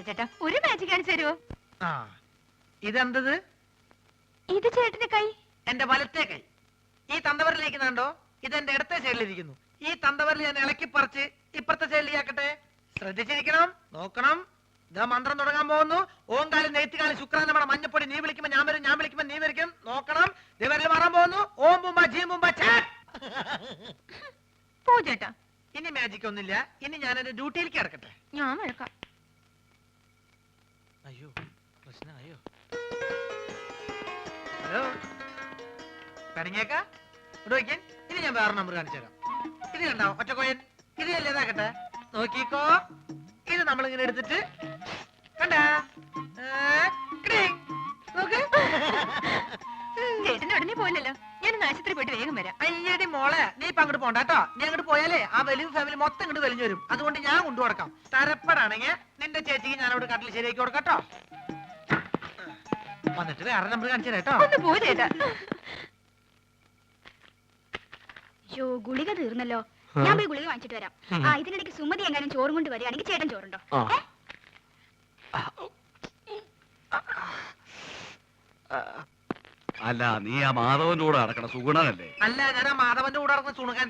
ചേട്ടാ ഒരു മാജിക് കാണിച്ചു തരുമോ? ആ ഇതെന്തത്? ഇത് ചേട്ടന്റെ കൈ. എന്റെ വലത്തെ കൈ. ഈ തന്തവരിലേക്ക് കണ്ടോ? ഇതെന്റെ ഇടത്തെ സൈഡിലിരിക്കുന്നു. ഈ തന്തവരിൽ ഞാൻ ഇളക്കി പറിച്ച് ഇപ്പുറത്തെ സൈഡിലേക്കാക്കട്ടെ. ശ്രദ്ധിച്ചിരിക്കണം, നോക്കണം. ഇതാ മന്ത്രം തുടങ്ങാൻ പോകുന്നു. ഓങ്കാലം നെയ്ത്തുകാലം ശുക്രാൻ നമ്മുടെ മഞ്ഞപ്പൊടി. നീ വിളിക്കുമ്പോ ഞാൻ വരും, ഞാൻ വിളിക്കുമ്പോ നീ വരിക്കും. നോക്കണം. ദിവരിൽ മാറാൻ പോകുന്നു. ഓം ബുംബ ജീ ബുംബ പോ ചേട്ടാ. ഇനി മാജിക് ഒന്നുമില്ല. ഇനി ഞാൻ എന്റെ ഡ്യൂട്ടിയിലേക്ക് കിടക്കട്ടെ. ഞാൻ വഴക്കാം. അയ്യോ പ്രശ്നമായോ? ഹലോ കണിങ്ങേക്ക ഇവിടെ വയ്ക്കാൻ. ഇനി ഞാൻ വേറെ നമ്പർ കാണിച്ചു തരാം. ഇത് കണ്ടാവും ഒറ്റക്കോയൻ. ഇത് അല്ലേതാക്കട്ടെ. നോക്കിക്കോ. ഇത് നമ്മളിങ്ങനെ എടുത്തിട്ട് കണ്ടാ നോക്ക്. ചേട്ടന് ഉടനെ പോയില്ലല്ലോ. ഞാൻ ആശുപത്രി പോയിട്ട് വേഗം വരാം. അയ്യടി മോളെ, നീ ഇപ്പൊ അങ്ങോട്ട് പോണ്ട കേട്ടോ. നീ അങ്ങോട്ട് പോയാലേ ആ വലിയ ഫാമിലി മൊത്തം ഇങ്ങോട്ട് വലിഞ്ഞു വരും. അതുകൊണ്ട് ഞാൻ കൊണ്ടു കൊടുക്കാം. തരപ്പെടാണെങ്കിൽ നിന്റെ ചേച്ചിക്ക് ഞാൻ അവിടെ കട്ടിൽ ശരിയാക്കി കൊടുക്കട്ടോ. വന്നിട്ട് വേറെ നമ്പർ കാണിച്ചു തരാം കേട്ടോ. ഒന്ന് പോ ചേട്ടാ. യോ ഗുളിക തീർന്നല്ലോ. ഞാൻ പോയി ഗുളിക വാങ്ങിച്ചിട്ട് വരാം. ആ ഇതിനിടയ്ക്ക് സുമതി എങ്ങാനും ചോറും കൊണ്ട് വരികയാണെങ്കിൽ ചേട്ടൻ ചോറുണ്ടോ? അല്ല നീ ആ മാധവന്റെ കൂടെ നടക്കണ സുഗുണനല്ലേ? അല്ല ഞാൻ ആ മാധവന്റെ കൂടെ നടക്കുന്ന സുണുകൻ.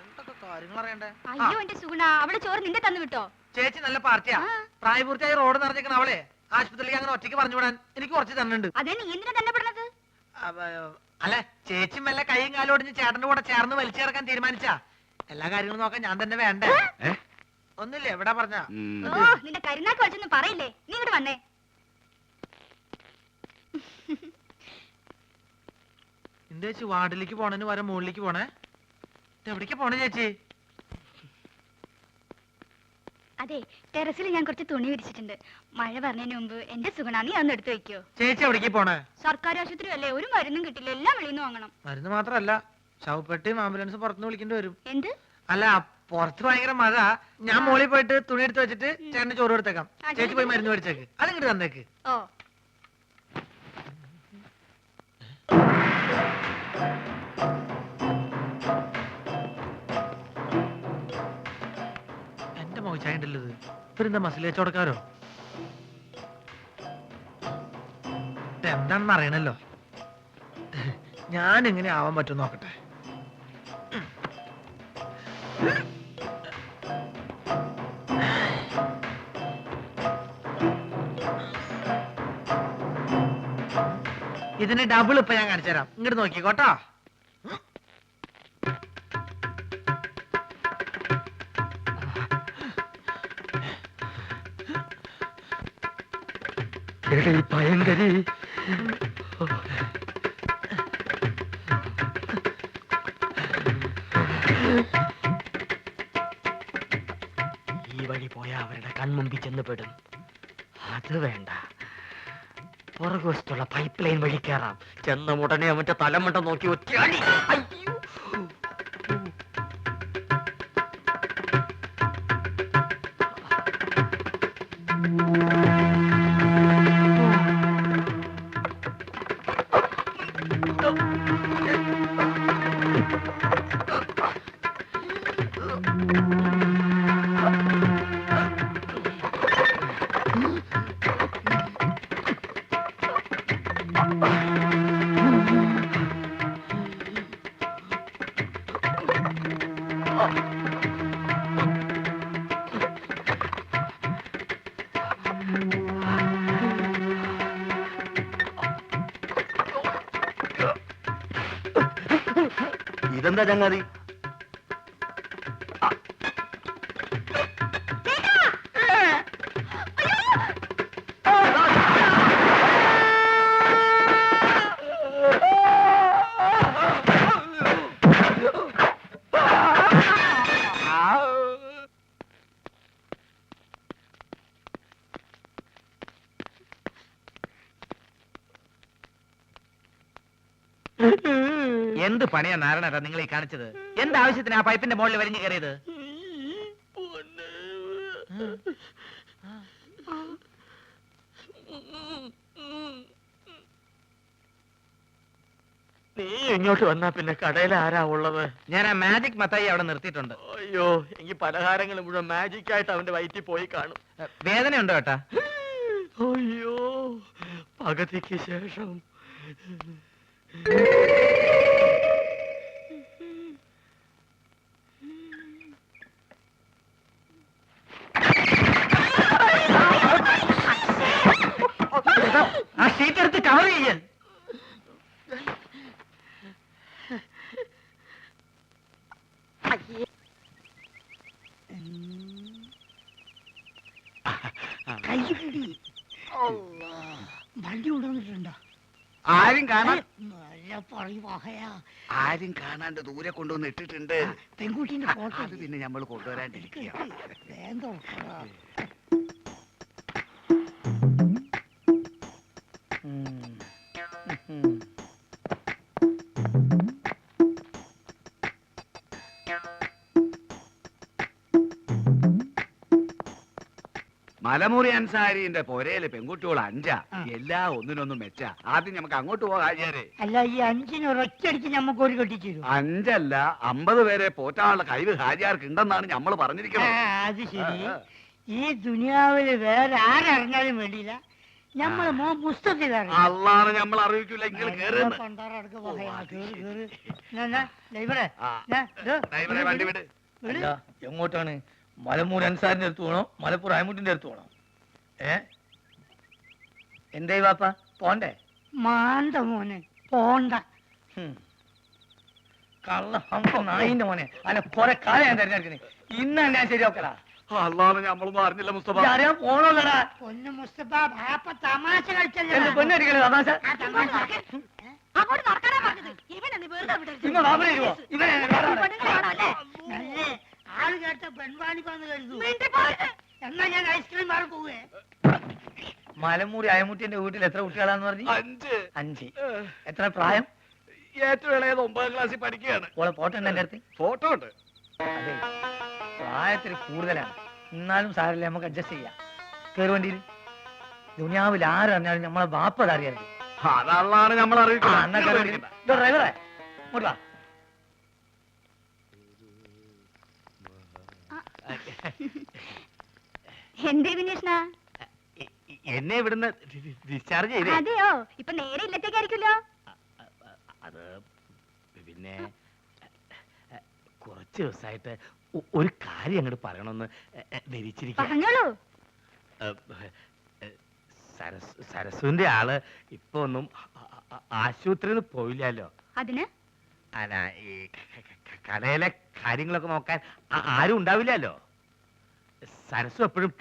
എന്തൊക്കെ കാര്യങ്ങൾ അറിയണ്ടേ? അയ്യോ എന്റെ സുഗുണ, അവള് ചോറ് നിന്റെ തന്നു വിട്ടോ? ചേച്ചി നല്ല പാർട്ടിയാ. പ്രായപൂർത്തിയായി റോഡ് നിറഞ്ഞേക്കണ അവളെ ആശുപത്രിയിലേക്ക് അങ്ങനെ ഒറ്റയ്ക്ക് പറഞ്ഞു വിടാൻ എനിക്ക് കുറച്ച് തന്നുണ്ട്. അതെ, നീ എന്തിനാ തന്നെ പെടുന്നത്? അല്ലെ ചേച്ചി മെല്ലെ കൈയും കാലും ഒടിഞ്ഞ് ചേട്ടന്റെ കൂടെ ചേർന്ന് വലിച്ചു ചേർക്കാൻ തീരുമാനിച്ചാ എല്ലാ കാര്യങ്ങളും നോക്കാൻ ഞാൻ തന്നെ വേണ്ടേ? ഒന്നുമില്ല എവിടാ പറഞ്ഞ. ഓ നിന്റെ കരുനാക്ക് വലിച്ചൊന്നും പറയില്ലേ. നീ ഇങ്ങോട്ട് വന്നേ. എന്താ ചേച്ചി വാർഡിലേക്ക് പോണേന് വരെ മുകളിലേക്ക് പോണേ? എവിടേക്ക് പോണേ ചേച്ചി? അതെ, ടെറസിൽ ഞാൻ കുറച്ച് തുണി വിരിച്ചിട്ടുണ്ട്. മഴ പറഞ്ഞതിന് മുമ്പ് എന്റെ സുഗുണ നീ അതൊന്ന് എടുത്തു വെക്കോ. ചേച്ചി എവിടേക്ക് പോണേ? സർക്കാർ ആശുപത്രി അല്ലേ, ഒരു മരുന്നും കിട്ടില്ല, എല്ലാം വെളിയിൽ നിന്ന് വാങ്ങണം. മരുന്ന് മാത്രല്ല ശവപ്പെട്ടിയും ആംബുലൻസ് പുറത്തുനിന്ന് വിളിക്കേണ്ടി വരും. എന്ത്? അല്ല പുറത്ത് ഭയങ്കര മഴ. ഞാൻ മോളിൽ പോയിട്ട് തുണി എടുത്ത് വെച്ചിട്ട് ചേട്ടന് ചോറ് കൊടുത്തേക്കാം. ചേച്ചി പോയി മരുന്ന് മേടിച്ചേക്ക്. അതിങ്ങോട്ട് തന്നേക്ക്. ഓ എന്റെ മോശായിട്ടല്ലത്. ഇവരെന്താ മസിൽ കച്ചവടക്കാരോ? എന്താണെന്ന് അറിയണല്ലോ. ഞാൻ എങ്ങനെ ആവാൻ പറ്റും നോക്കട്ടെ. ഇതിന് ഡബിൾ ഇപ്പൊ ഞാൻ കാണിച്ചു തരാം. ഇങ്ങോട്ട് നോക്കിക്കോട്ടോ. ഭയങ്കരി ഈ വഴി പോയാ അവരുടെ കൺമുമ്പിൽ ചെന്ന് പെടും. അത് വേണ്ട, പുറകുവശത്തുള്ള പൈപ്പ് ലൈൻ വഴി കയറാം. ചെന്ന ഉടനെ അവന്റെ തലമുണ്ട നോക്കി ഒറ്റയാടി. അയ്യോ, ഇതെന്താ ചങ്ങാതി? എന്ത് പണിയാ നാരായണ നിങ്ങൾ ഈ കാണിച്ചത്? എന്താവശ്യത്തിന് ആ പൈപ്പിന്റെ മുകളിൽ വലിഞ്ഞു കയറിയത്? നീ ഇങ്ങോട്ട് വന്നാ പിന്നെ കടയിൽ ആരാ ഉള്ളത്? ഞാൻ ആ മാജിക് മത്തായി അവിടെ നിർത്തിയിട്ടുണ്ട്. അയ്യോ, എനിക്ക് പലഹാരങ്ങൾ മുഴുവൻ മാജിക് ആയിട്ട് അവന്റെ വയറ്റിൽ പോയി കാണും. വേദനയുണ്ടോ ഏട്ടാ? അയ്യോ പകുതിക്ക് ശേഷം ആ ഷീറ്റ് എടുത്ത് കവർ ചെയ്യാൻ. വണ്ടി കൊണ്ടുവന്നിട്ടുണ്ടോ? ആരും കാണാൻ നല്ല പറയ് വകയാ. ആരും കാണാണ്ട് ദൂരെ കൊണ്ടുവന്ന് ഇട്ടിട്ടുണ്ട്. പെൺകുട്ടീന്റെ ഫോട്ടോ അത് പിന്നെ നമ്മൾ കൊണ്ടുവരാണ്ടിരിക്കുക. വേഗം തുറക്കടാ. മലമുറി അൻസാരിന്റെ പൊരയില് പെൺകുട്ടികൾ 5 ആ. എല്ലാ ഒന്നിനൊന്നും മെച്ച. ആദ്യം നമുക്ക് അങ്ങോട്ട് പോകാം ആചാര്യ. അല്ല ഈ 5 ഒരൊറ്റയടിക്ക് ഞമ്മക്ക് ഒരു കെട്ടിച്ചു തരും. 5 അല്ല 50 പേരെ പോറ്റാനുള്ള കഴിവ് ഹാജിയാർക്ക് ഉണ്ടെന്നാണ് നമ്മൾ പറഞ്ഞിരിക്കുന്നത്. അത് ശരി. ആ, ആ. ഈ ദുനിയാവില് വേറെ ആരറിഞ്ഞാലും വേണ്ടിയില്ല, ഞമ്മളെ മോൻ പുസ്തകത്തിൽ അള്ളാണ് നമ്മൾ അറിയിക്കില്ല. നിങ്ങൾ കേറുന്നു. ഡ്രൈവറെ വണ്ടി വിട്. അല്ല എങ്ങോട്ടാണ്? മലമൂർ അൻസാരിന്റെ അടുത്ത് പോണോ മലപ്പുറം അയമുട്ടിന്റെ അടുത്ത് പോണോ? എന്തേ വാപ്പ പോണ്ടേ? മാണ്ട മോനെ പോണ്ട. കള്ള ഹംസ നായിന്റെ മോനെ അല്ല കൊറേ കാലം ഞാൻ തെരഞ്ഞെടുക്കണേ. ഇന്ന് ഞാൻ ശരിയാക്കടാ. അള്ളാണ് നമ്മളൊന്നും അറിഞ്ഞില്ല മുസ്തഫ. അറിയാൻ പോണോല്ലടാ. പൊന്നു മുസ്തഫ ബാപ്പ തമാശ കളിച്ചല്ലേ. എന്റെ പൊന്നടിക്കണേ തമാശ. ആ തമാശ അങ്ങോട്ട് നടക്കാനാ പറഞ്ഞത്. ഇവനെന്ന് വെറുതെ വിടരുത്. ഇങ്ങോട്ട് അവനെ ഇരുവോ? ഇവനെ പെണ്ണുങ്ങളെ കാണാം അല്ലേ? നല്ലേ ആള് കേട്ട പെൺവാണിപ്പാന്ന് കരുതൂ. മിണ്ടി പോകരുത്. എന്നാ ഞാൻ ഐസ്ക്രീം മാറി പോവേ. മലമൂരി അയമുട്ടിന്റെ വീട്ടിൽ എത്ര കുട്ടികളാന്ന് പറഞ്ഞു? 5. 5. എത്ര പ്രായം? ഏറ്റവും ഇളയത് 9ാം ക്ലാസ്സിൽ പഠിക്കുകയാണ്. ഓളെ ഫോട്ടോ ഉണ്ട് എന്റെ അടുത്ത്. ഫോട്ടോ ഉണ്ട്. അതെ പ്രായത്തിൽ കൂടുതലാണ്, എന്നാലും സാരല്ലേ നമുക്ക് അഡ്ജസ്റ്റ് ചെയ്യാം. കയറി വണ്ടിയിൽ. ദുനിയാവിൽ ആരറിഞ്ഞാലും നമ്മളെ ബാപ്പത് അറിയരുത്. അതള്ളാണ് നമ്മൾ അറിയിക്കുന്നത്. ഡ്രൈവറെ ഇങ്ങോട്ട് വാ. എന്തേ വിനീഷ്ണ? എന്നെ ഇവിടുന്ന് ഡിസ്ചാർജ് ചെയ്തേ. അതെയോ? ഇപ്പൊ നേരെ ഇല്ലത്തേക്കായിരിക്കുമല്ലോ. അത് പിന്നെ കുറച്ച് ദിവസമായിട്ട് ഒരു കാര്യം അങ്ങോട്ട് പറയണമെന്ന് ധരിച്ചിരിക്കുക. പറഞ്ഞോളൂ. സരസുവിന്റെ ആള് ഇപ്പൊ ഒന്നും ആശുപത്രിയിൽ നിന്ന് പോയില്ലല്ലോ. അതിന് അല്ല ഈ കടയിലെ കാര്യങ്ങളൊക്കെ നോക്കാൻ ആരും ഉണ്ടാവില്ലല്ലോ. സരസു എപ്പോഴും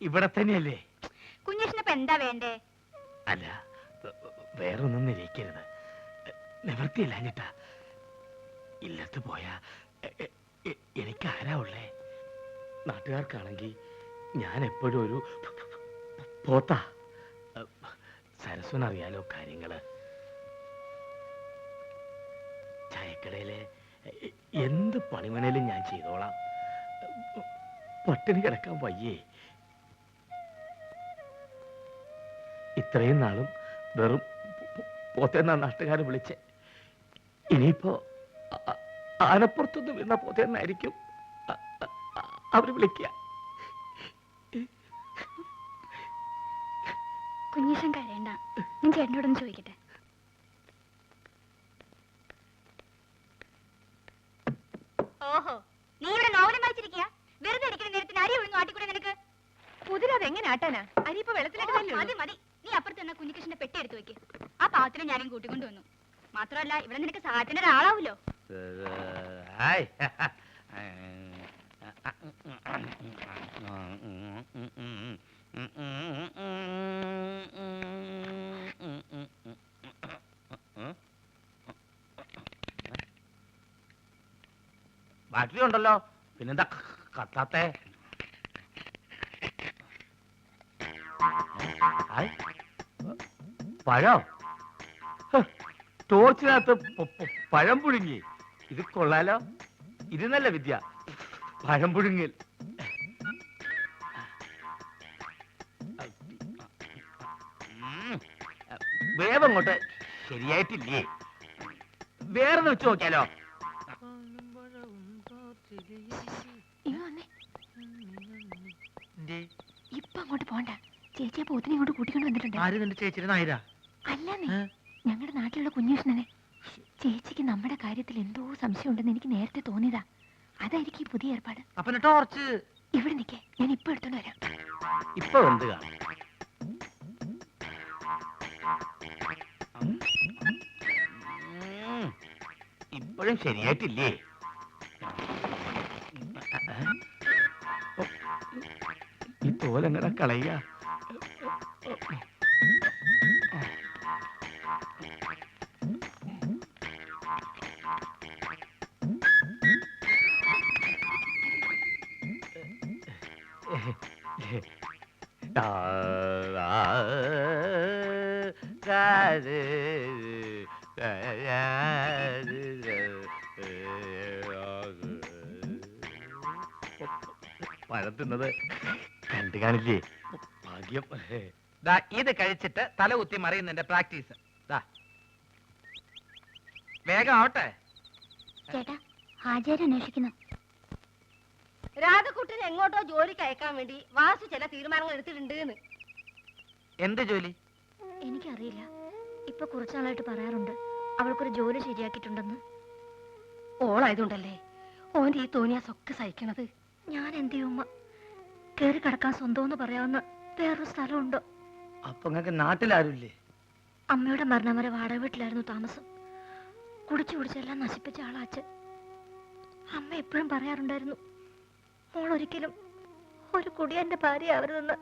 ഇവിടെ തന്നെയല്ലേ. കുഞ്ഞേഷിനിപ്പോ എന്താ വേണ്ടേ? അല്ല വേറൊന്നും നിരീക്കരുത്. നിവൃത്തിയില്ലാഞ്ഞിട്ടാ. ഇല്ലത്ത് പോയാ എനിക്ക് ആരാ ഉള്ളേ? നാട്ടുകാർക്കാണെങ്കിൽ ഞാൻ എപ്പോഴും ഒരു പോത്താ. സരസ്വനറിയാലോ കാര്യങ്ങള്. ചായക്കടയില് എന്ത് പണിമണേലും ഞാൻ ചെയ്തോളാം. പട്ടിണി കിടക്കാൻ വയ്യേ. ഇത്രയും നാളും വെറും പോത്തേന്നാ നാട്ടുകാരെ വിളിച്ചേ. ഇനിയിപ്പോ ആനപ്പുറത്തൊന്ന് വീണ പോത്തേന്നായിരിക്കും അവര് വിളിക്കുക. കുഞ്ഞേഷൻ കരയണ്ട, ഞാൻ ചേട്ടനോടൊന്ന് ചോദിക്കട്ടെ. ഓഹോ, നീ ഇവിടെ നോവലും വായിച്ചിരിക്കുക? വെറുതെ ഇരിക്കുന്ന നേരത്തിന് അരി ഒഴിഞ്ഞു ആട്ടിക്കൂടെ നിനക്ക്? കുതിരത് എങ്ങനെ ആട്ടാനാ? അരി ഇപ്പൊ വെള്ളത്തിലിട്ടതല്ലേ മതി മതി, നീ അപ്പുറത്ത് നിന്ന് കുഞ്ഞികൃഷ്ണന്റെ പെട്ടി എടുത്തു വെക്ക്. ആ പാവത്തിനെ ഞാനും കൂട്ടിക്കൊണ്ടു വന്നു. മാത്രമല്ല ഇവിടെ നിനക്ക് സഹായത്തിന് ഒരാളാവൂലോ. ബാറ്ററി ഉണ്ടല്ലോ, പിന്നെന്താ കത്താത്തെ? പഴം ടോർച്ചിനകത്ത് പഴം പുഴുങ്ങി. ഇത് കൊള്ളാലോ. ഇത് നല്ല വിദ്യ, പഴം പുഴുങ്ങൽ. വേവ് അങ്ങോട്ട് ശരിയായിട്ടില്ലേ? വേറെ വെച്ച് നോക്കിയാലോ? ഇപ്പൊ അങ്ങോട്ട് പോണ്ട, ചേച്ചിയെ പോത്തിനെ കൊണ്ട് കൂട്ടിക്കൊണ്ട് വന്നിട്ടുണ്ട്. ആര് നിന്റെ ചേച്ചിയുടെ നായരാ? അല്ലെന്നേ, ഞങ്ങളുടെ നാട്ടിലുള്ള കുഞ്ഞൂഷ്ണനെ. ചേച്ചിക്ക് നമ്മുടെ കാര്യത്തിൽ എന്തോ സംശയം ഉണ്ടെന്ന് എനിക്ക് നേരത്തെ തോന്നിയതാ. അതായിരിക്കും ഈ പുതിയ ഏർപ്പാട്. അപ്പൊ ടോർച്ച് ഇവിടെ നിൽക്കേ, ഞാൻ ഇപ്പൊ എടുത്തോണ്ട് വരാം. ഇപ്പൊ എന്ത് കാണും? ഇപ്പോഴും ശരിയായിട്ടില്ലേ? ഈ തോലെങ്ങനെ കളയ? പഴം തിന്നത് കണ്ടു കാണില്ലേ? ഭാഗ്യം. ദാ ഇത് കഴിച്ചിട്ട് തല കുത്തി മറിയുന്നതിന്റെ പ്രാക്ടീസ്. വേഗം ആവട്ടെ. ചേട്ടാ, ഹാജര് അന്വേഷിക്കുന്നു. രാധക്കുട്ടിനെ എങ്ങോട്ടോ ജോലിക്ക് അയക്കാൻ വേണ്ടി വാസു ചില തീരുമാനങ്ങൾ എടുത്തിട്ടുണ്ട്. എന്ത് ജോലി? എനിക്കറിയില്ല. ഇപ്പൊ കുറച്ചാളായിട്ട് പറയാറുണ്ട് അവൾക്കൊരു ജോലി ശരിയാക്കിയിട്ടുണ്ടെന്ന്. ഓളായതുകൊണ്ടല്ലേ ഓന്റെ ഈ തോന്നിയാസൊക്കെ സഹിക്കണത്. ഞാൻ എന്ത് ചെയ്യുമ്മ? കേറി കിടക്കാൻ സ്വന്തമെന്ന് പറയാവുന്ന വേറൊരു സ്ഥലമുണ്ടോ? അപ്പൊ നിങ്ങക്ക് നാട്ടിലാരുമില്ലേ? അമ്മയുടെ മരണം വരെ വാടക വീട്ടിലായിരുന്നു താമസം. കുടിച്ചു കുടിച്ചെല്ലാം നശിപ്പിച്ച ആളാ അച്ഛൻ. അമ്മ എപ്പോഴും പറയാറുണ്ടായിരുന്നു, മോൾ ഒരിക്കലും ഒരു കുടിയന്റെ ഭാര്യ ആവരുതെന്ന്.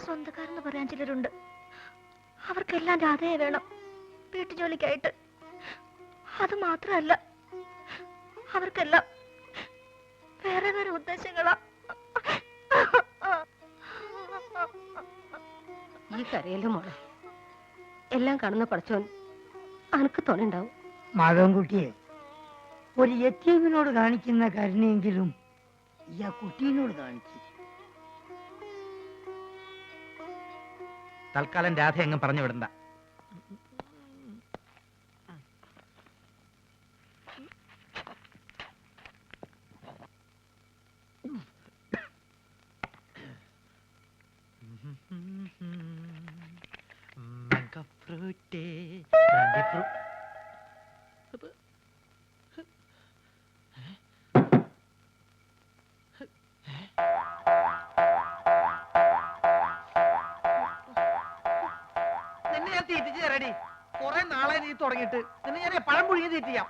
സ്വന്തക്കാരെന്ന് പറയാൻ ചിലരുണ്ട്. അവർക്കെല്ലാം രാധയെ വേണം വീട്ടു ജോലിക്കായിട്ട്. അത് മാത്രമല്ല, അവർക്കെല്ലാം വേറെ വേറെ ഉദ്ദേശങ്ങളാ. ഈ കരയല്ലേ മോളെ, എല്ലാം കാണുന്ന പഠിച്ചോൻ അനക്ക് തുണയുണ്ടാവും. മാധവൻകുട്ടിയെ, ഒരു യത്തീമിനോട് കാണിക്കുന്ന കരുണയെങ്കിലും ഈ ആ കുട്ടീനോട് കാണിച്ചു. തൽക്കാലം രാധ എങ്ങും പറഞ്ഞു വിടണ്ട. നിന്നെ ഞാൻ തീറ്റിച്ച് തരടി. കുറെ നാളെ നീ തുടങ്ങിയിട്ട് നിന്നെ ഞാൻ പഴം പുഴുങ്ങി തീറ്റിയാം.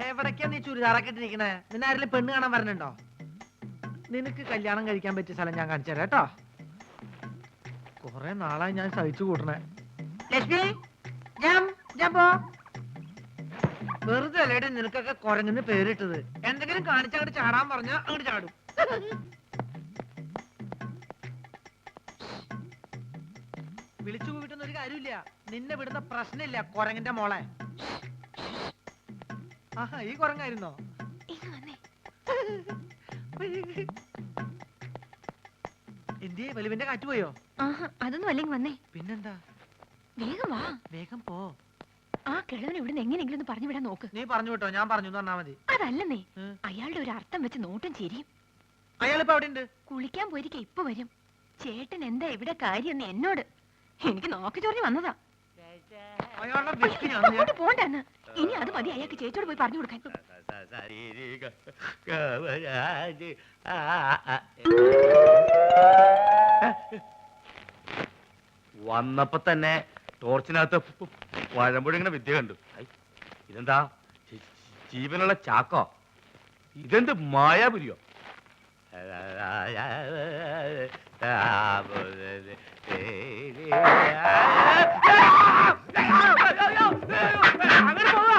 എവിടേക്കാ നീ ചുരിദാറൊക്കെ ഇട്ടിരിക്കണേ? നിന്നെ ആരെങ്കിലും പെണ്ണ് കാണാൻ വരണുണ്ടോ? നിനക്ക് കല്യാണം കഴിക്കാൻ പറ്റിയ സ്ഥലം ഞാൻ കാണിച്ചു തരാം കേട്ടോ. കുറെ നാളായി ഞാൻ സഹിച്ചു കൂട്ടണേ. ലക്ഷ്മി, വെറുതെ അല്ലേടി നിനക്കൊക്കെ കുരങ്ങുന്ന പേരിട്ടത്. എന്തെങ്കിലും കാണിച്ചങ്ങോട്ട് ചാടാൻ പറഞ്ഞാ അങ്ങോട്ട് ചാടും. വിളിച്ചു കൂട്ടുന്ന ഒരു കാര്യമില്ല. നിന്നെ വിടുന്ന പ്രശ്നമില്ല കുരങ്ങിന്റെ മോളെ. ആഹാ, ഈ കുരങ്ങായിരുന്നോ? എന്തിയെ വലുവിന്റെ കാറ്റ് പോയോ? അതൊന്നും അല്ലെങ്കിൽ വന്നേ. പിന്നെന്താ? വേഗം വാ. വേഗം പോ. ആ കിഴവൻ ഇവിടുന്ന് എങ്ങനെയെങ്കിലും ഒന്ന് പറഞ്ഞു വിടാൻ നോക്ക്. നീ പറഞ്ഞു കേട്ടോ, ഞാൻ പറഞ്ഞു പറഞ്ഞാ മതി. അതല്ലെന്നേ, അയാളുടെ ഒരു അർത്ഥം വെച്ച് നോട്ടും ചിരിയും. അയാളിപ്പോ അവിടെ ഉണ്ട്. കുളിക്കാൻ പോയിരിക്കെ ഇപ്പൊ വരും. ചേട്ടൻ എന്താ ഇവിടെ കാര്യം എന്നോട് എനിക്ക് നോക്കി ചൊറിഞ്ഞു വന്നതാ. അയാളുടെ വെക്കിനാണ് ഞാൻ. അങ്ങോട്ട് പോണ്ടെന്ന്. ഇനി അത് മതി അയാൾക്ക് ചേച്ചിയോട് പോയി പറഞ്ഞു കൊടുക്കാൻ. വന്നപ്പോ തന്നെ ടോർച്ചിനകത്ത് പഴമ്പുഴങ്ങനെ വിദ്യ കണ്ടു. ഇതെന്താ ജീവനുള്ള ചാക്കോ? ഇതെന്ത് മായാപുരിയോ? അങ്ങനെ പോകാ.